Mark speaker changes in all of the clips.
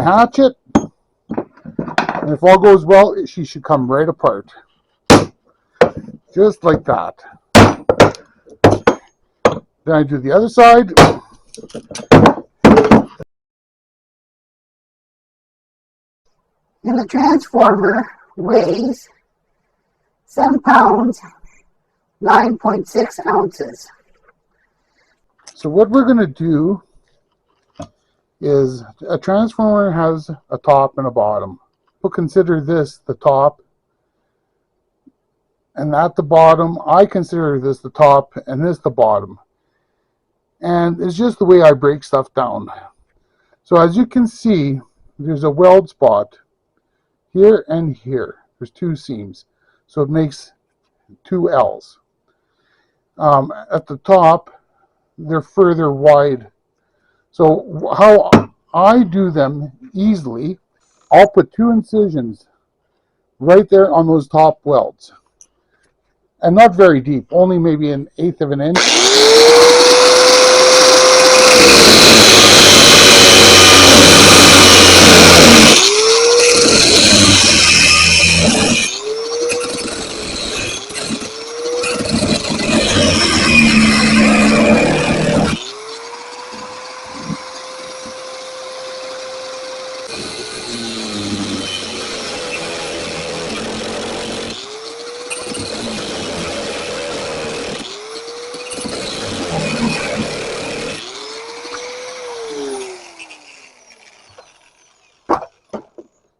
Speaker 1: hatchet, and if all goes well, she should come right apart. Just like that. Then I do the other side.
Speaker 2: And the transformer weighs 7 pounds, 9.6 ounces.
Speaker 1: So what we're going to do is, a transformer has a top and a bottom. We'll consider this the top and that the bottom. I consider this the top and this the bottom. And it's just the way I break stuff down. So as you can see, there's a weld spot here and here. There's 2 seams. So it makes 2 L's. At the top, they're further wide. So how I do them easily, I'll put 2 incisions right there on those top welds. And not very deep, only maybe 1/8 of an inch.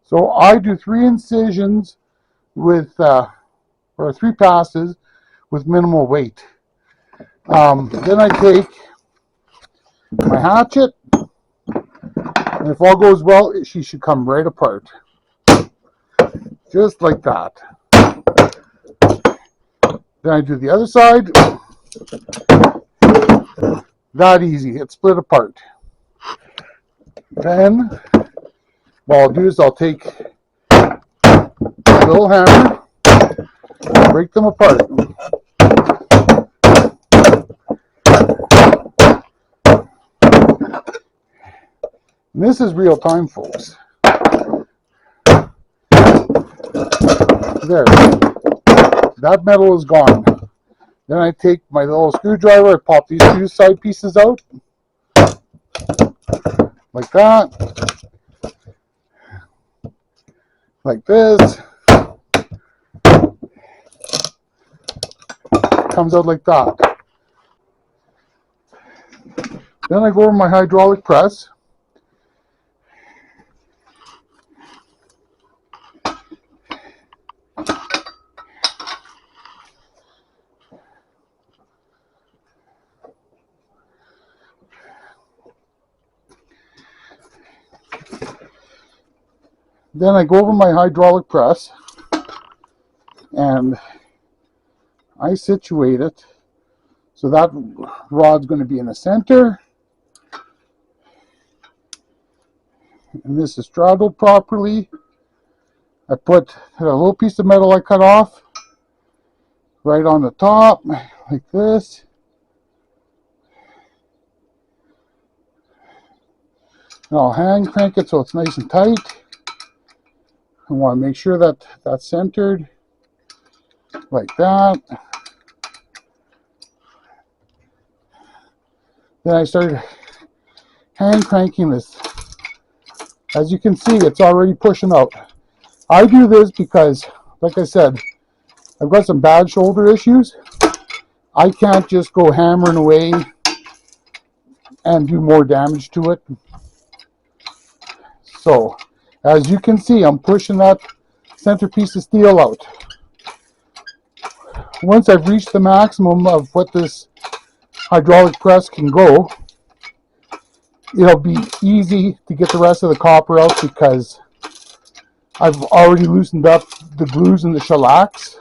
Speaker 1: So I do 3 incisions with, or 3 passes with minimal weight. Then I take my hatchet, and if all goes well, she should come right apart. Just like that. Then I do the other side. That easy, it's split apart. Then what I'll do is I'll take a little hammer, break them apart. And this is real time, folks. There, that metal is gone. Then I take my little screwdriver, I pop these 2 side pieces out, like that, like this, comes out like that. Then I go over my hydraulic press, and I situate it so that rod's going to be in the center, and this is straddled properly. I put a little piece of metal I cut off right on the top, like this. And I'll hand crank it so it's nice and tight. I want to make sure that that's centered, like that. Then I started hand cranking this. As you can see, it's already pushing out. I do this because, like I said, I've got some bad shoulder issues. I can't just go hammering away and do more damage to it. So, as you can see, I'm pushing that center piece of steel out. Once I've reached the maximum of what this hydraulic press can go, it'll be easy to get the rest of the copper out because I've already loosened up the glues and the shellacs.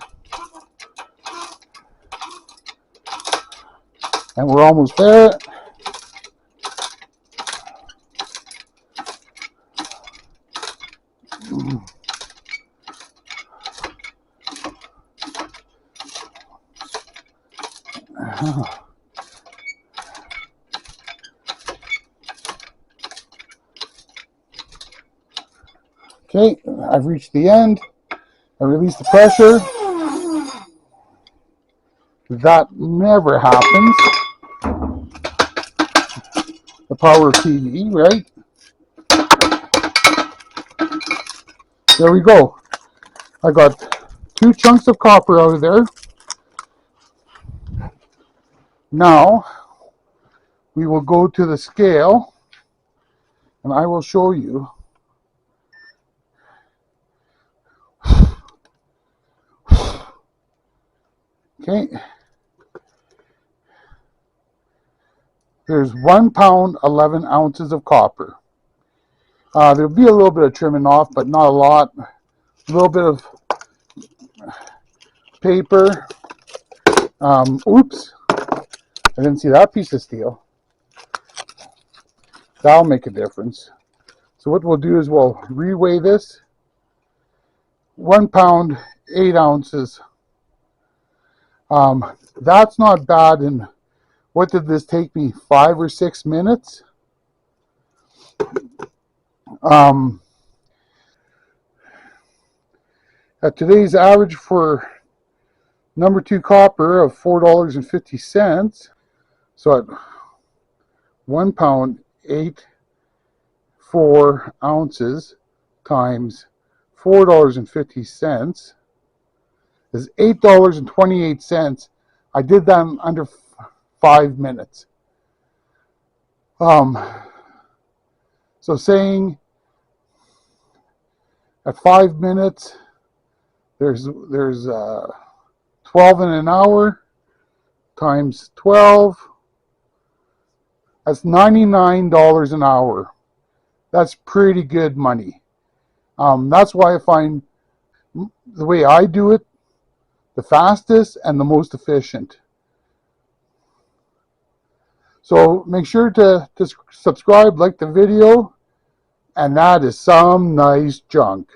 Speaker 1: And we're almost there. Okay, I've reached the end. I release the pressure. That never happens. The power of TV, right? There we go. I got 2 chunks of copper out of there. Now, we will go to the scale, and I will show you. Okay. There's 1 pound, 11 ounces of copper. There'll be a little bit of trimming off, but not a lot. A little bit of paper. Oops. I didn't see that piece of steel. That'll make a difference. So what we'll do is we'll reweigh this. 1 pound, 8 ounces. That's not bad. And what did this take me? 5 or 6 minutes? At today's average for number 2 copper of $4.50. So at 1 pound, 4 ounces times $4.50 is $8.28. I did that in under 5 minutes. So saying at 5 minutes, there's 12 in an hour times 12. That's $99 an hour. That's pretty good money. That's why I find the way I do it the fastest and the most efficient. So make sure to subscribe, like the video, and that is some nice junk.